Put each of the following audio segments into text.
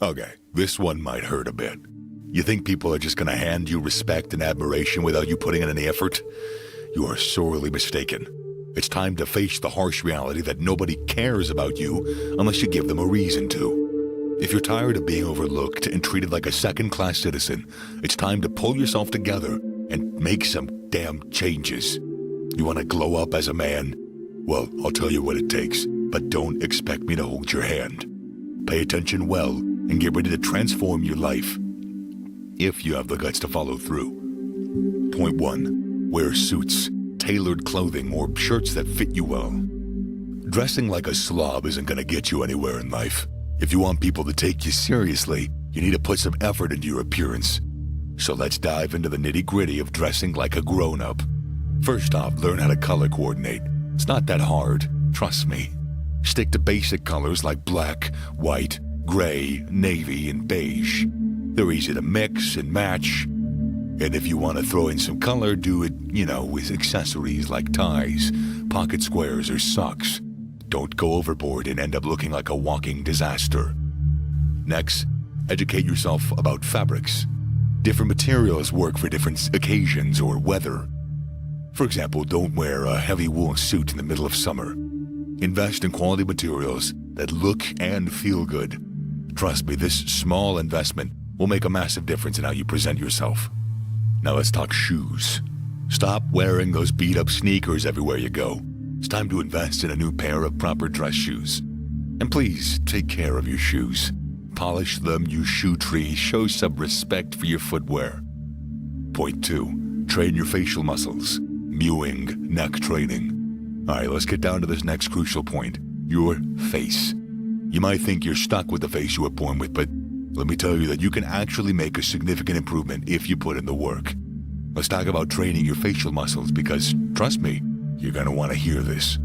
Okay, this one might hurt a bit. You think people are just gonna hand you respect and admiration without you putting in any effort? You are sorely mistaken. It's time to face the harsh reality that nobody cares about you unless you give them a reason to. If you're tired of being overlooked and treated like a second-class citizen, it's time to pull yourself together and make some damn changes. You want to glow up as a man? Well, I'll tell you what it takes, but don't expect me to hold your hand. Pay attention well and get ready to transform your life, if you have the guts to follow through. Point 1. Wear suits, tailored clothing, or shirts that fit you well. Dressing like a slob isn't going to get you anywhere in life. If you want people to take you seriously, you need to put some effort into your appearance. So let's dive into the nitty-gritty of dressing like a grown-up. First off, learn how to color coordinate. It's not that hard, trust me. Stick to basic colors like black, white, gray, navy, and beige. They're easy to mix and match. And if you want to throw in some color, do it, with accessories like ties, pocket squares, or socks. Don't go overboard and end up looking like a walking disaster. Next, educate yourself about fabrics. Different materials work for different occasions or weather. For example, don't wear a heavy wool suit in the middle of summer. Invest in quality materials that look and feel good. Trust me, this small investment will make a massive difference in how you present yourself. Now let's talk shoes. Stop wearing those beat-up sneakers everywhere you go. It's time to invest in a new pair of proper dress shoes. And please, take care of your shoes. Polish them, use shoe trees, show some respect for your footwear. Point 2. Train your facial muscles. Mewing, neck training. Alright, let's get down to this next crucial point. Your face. You might think you're stuck with the face you were born with, but let me tell you that you can actually make a significant improvement if you put in the work. Let's talk about training your facial muscles because, trust me, you're going to want to hear this.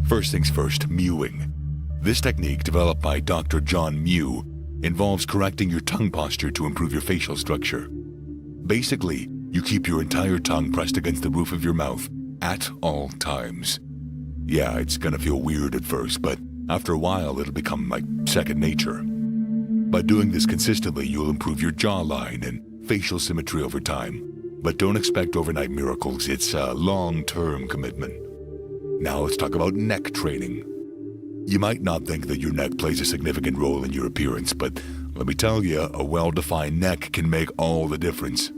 First things first, mewing. This technique, developed by Dr. John Mew, involves correcting your tongue posture to improve your facial structure. Basically, you keep your entire tongue pressed against the roof of your mouth at all times. Yeah, it's going to feel weird at first, but after a while, it'll become like second nature. By doing this consistently, you'll improve your jawline and facial symmetry over time. But don't expect overnight miracles. It's a long-term commitment. Now let's talk about neck training. You might not think that your neck plays a significant role in your appearance, but let me tell you, a well-defined neck can make all the difference.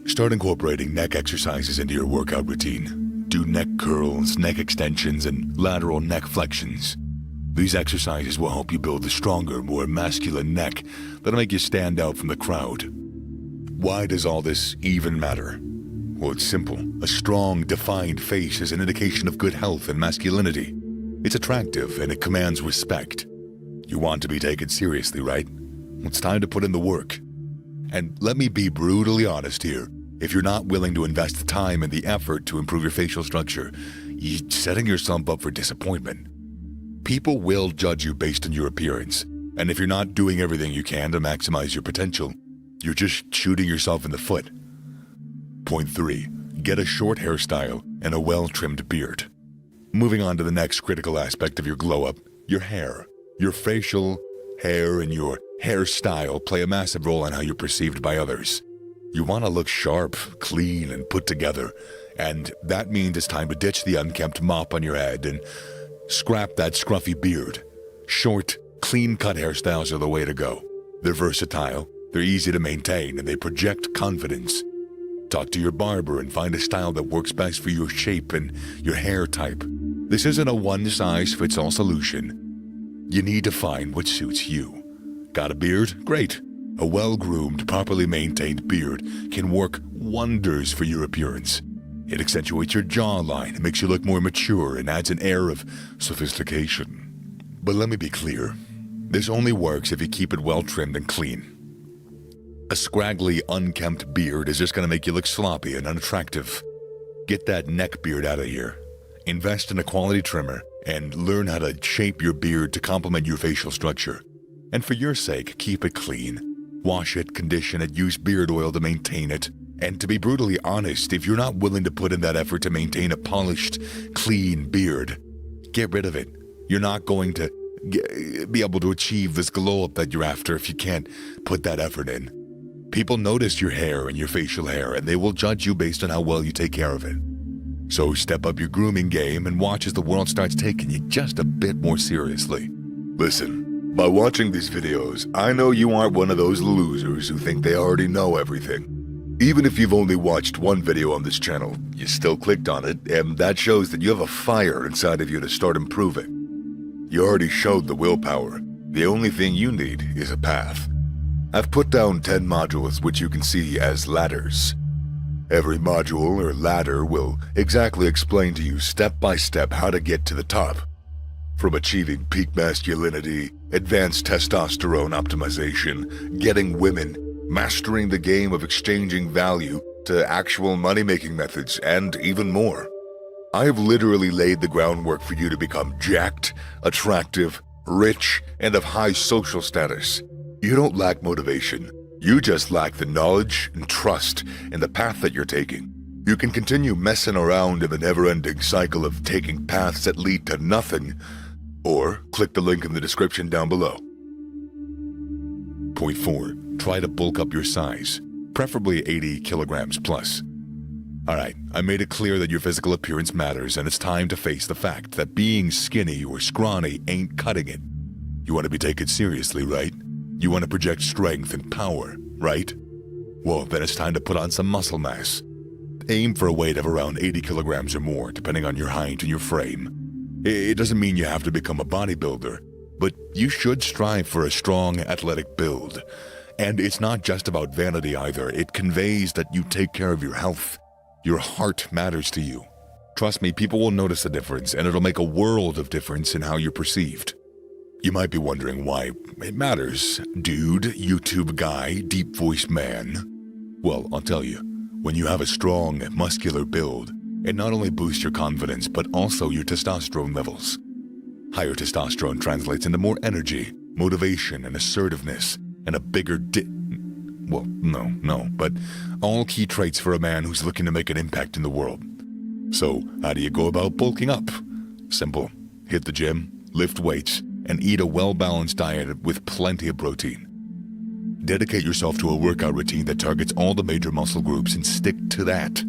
Start incorporating neck exercises into your workout routine. Do neck curls, neck extensions, and lateral neck flexions. These exercises will help you build a stronger, more masculine neck that'll make you stand out from the crowd. Why does all this even matter? Well, it's simple. A strong, defined face is an indication of good health and masculinity. It's attractive and it commands respect. You want to be taken seriously, right? It's time to put in the work. And let me be brutally honest here. If you're not willing to invest the time and the effort to improve your facial structure, you're setting yourself up for disappointment. People will judge you based on your appearance, and if you're not doing everything you can to maximize your potential, you're just shooting yourself in the foot. Point 3. Get a short hairstyle and a well-trimmed beard. Moving on to the next critical aspect of your glow-up, your hair. Your facial hair and your hairstyle play a massive role in how you're perceived by others. You want to look sharp, clean, and put together, and that means it's time to ditch the unkempt mop on your head and scrap that scruffy beard. Short, clean-cut hairstyles are the way to go. They're versatile, they're easy to maintain, and they project confidence. Talk to your barber and find a style that works best for your shape and your hair type. This isn't a one-size-fits-all solution. You need to find what suits you. Got a beard? Great. A well-groomed, properly maintained beard can work wonders for your appearance. It accentuates your jawline, makes you look more mature, and adds an air of sophistication. But let me be clear. This only works if you keep it well-trimmed and clean. A scraggly, unkempt beard is just going to make you look sloppy and unattractive. Get that neck beard out of here. Invest in a quality trimmer and learn how to shape your beard to complement your facial structure. And for your sake, keep it clean. Wash it, condition it, use beard oil to maintain it. And to be brutally honest, if you're not willing to put in that effort to maintain a polished, clean beard, get rid of it. You're not going to be able to achieve this glow up that you're after if you can't put that effort in. People notice your hair and your facial hair, and they will judge you based on how well you take care of it. So step up your grooming game and watch as the world starts taking you just a bit more seriously. Listen, by watching these videos, I know you aren't one of those losers who think they already know everything. Even if you've only watched one video on this channel, you still clicked on it, and that shows that you have a fire inside of you to start improving. You already showed the willpower. The only thing you need is a path. I've put down 10 modules which you can see as ladders. Every module or ladder will exactly explain to you step by step how to get to the top. From achieving peak masculinity, advanced testosterone optimization, getting women, mastering the game of exchanging value, to actual money-making methods, and even more. I have literally laid the groundwork for you to become jacked, attractive, rich, and of high social status. You don't lack motivation. You just lack the knowledge and trust in the path that you're taking. You can continue messing around in the never-ending cycle of taking paths that lead to nothing, or click the link in the description down below. Point 4. Try to bulk up your size, preferably 80 kilograms plus. Alright, I made it clear that your physical appearance matters, and it's time to face the fact that being skinny or scrawny ain't cutting it. You want to be taken seriously, right? You want to project strength and power, right? Well, then it's time to put on some muscle mass. Aim for a weight of around 80 kilograms or more, depending on your height and your frame. It doesn't mean you have to become a bodybuilder, but you should strive for a strong, athletic build. And it's not just about vanity either. It conveys that you take care of your health. Your heart matters to you. Trust me, people will notice the difference, and it'll make a world of difference in how you're perceived. You might be wondering why it matters, dude, YouTube guy, deep voice man. Well, I'll tell you, when you have a strong, muscular build, it not only boosts your confidence, but also your testosterone levels. Higher testosterone translates into more energy, motivation, and assertiveness, and a bigger well, no, but all key traits for a man who's looking to make an impact in the world. So, how do you go about bulking up? Simple. Hit the gym, lift weights, and eat a well-balanced diet with plenty of protein. Dedicate yourself to a workout routine that targets all the major muscle groups and stick to that.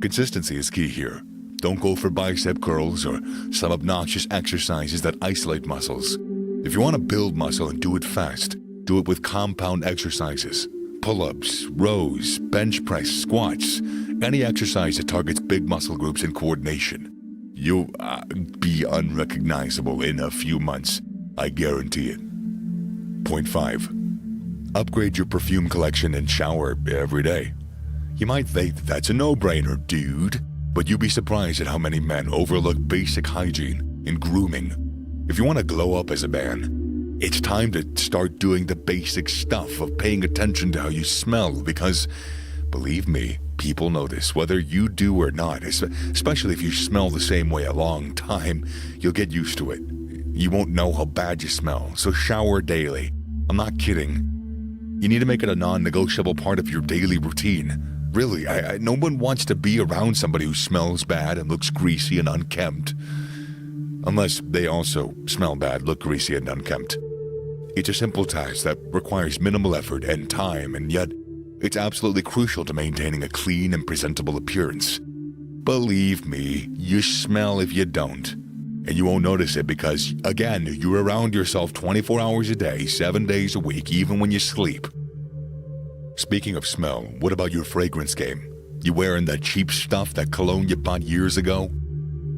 Consistency is key here. Don't go for bicep curls or some obnoxious exercises that isolate muscles. If you want to build muscle and do it fast, do it with compound exercises. Pull-ups, rows, bench press, squats, any exercise that targets big muscle groups in coordination. You'll be unrecognizable in a few months, I guarantee it. Point 5. Upgrade your perfume collection and shower every day. You might think that that's a no-brainer, dude, but you'd be surprised at how many men overlook basic hygiene and grooming. If you want to glow up as a man, it's time to start doing the basic stuff of paying attention to how you smell, because, believe me, people notice, whether you do or not, especially if you smell the same way a long time. You'll get used to it. You won't know how bad you smell, so shower daily. I'm not kidding. You need to make it a non-negotiable part of your daily routine. Really, no one wants to be around somebody who smells bad and looks greasy and unkempt. Unless they also smell bad, look greasy and unkempt. It's a simple task that requires minimal effort and time, and yet it's absolutely crucial to maintaining a clean and presentable appearance. Believe me, you smell if you don't. And you won't notice it because, again, you're around yourself 24 hours a day, 7 days a week, even when you sleep. Speaking of smell, what about your fragrance game? You wearing that cheap stuff, that cologne you bought years ago?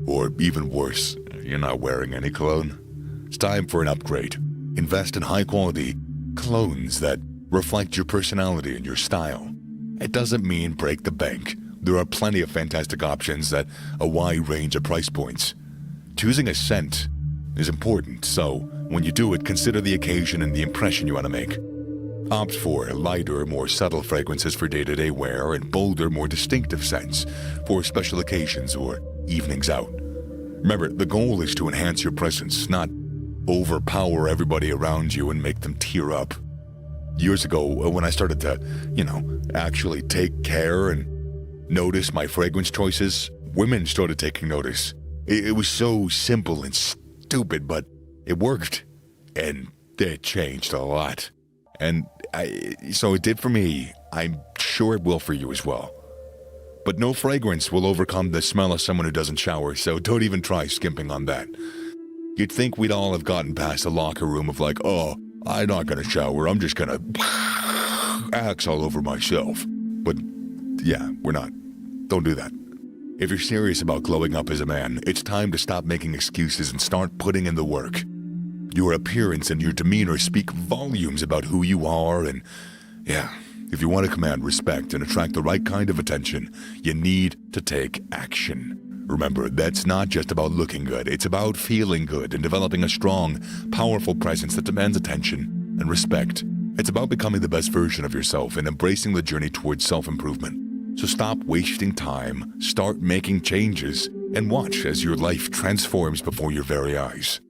Or even worse, you're not wearing any cologne? It's time for an upgrade. Invest in high-quality colognes that reflect your personality and your style. It doesn't mean break the bank. There are plenty of fantastic options at a wide range of price points. Choosing a scent is important, so when you do it, consider the occasion and the impression you want to make. Opt for lighter, more subtle fragrances for day-to-day wear and bolder, more distinctive scents for special occasions or evenings out. Remember, the goal is to enhance your presence, not overpower everybody around you and make them tear up. Years ago, when I started to, actually take care and notice my fragrance choices, women started taking notice. It was so simple and stupid, but It worked. And it changed a lot. And so it did for me. I'm sure it will for you as well. But no fragrance will overcome the smell of someone who doesn't shower, so don't even try skimping on that. You'd think we'd all have gotten past the locker room of like, oh, I'm not gonna shower, I'm just gonna axe all over myself. But yeah, we're not. Don't do that. If you're serious about glowing up as a man, it's time to stop making excuses and start putting in the work. Your appearance and your demeanor speak volumes about who you are, and yeah, if you want to command respect and attract the right kind of attention, you need to take action. Remember, that's not just about looking good, it's about feeling good and developing a strong, powerful presence that demands attention and respect. It's about becoming the best version of yourself and embracing the journey towards self-improvement. So stop wasting time, start making changes, and watch as your life transforms before your very eyes.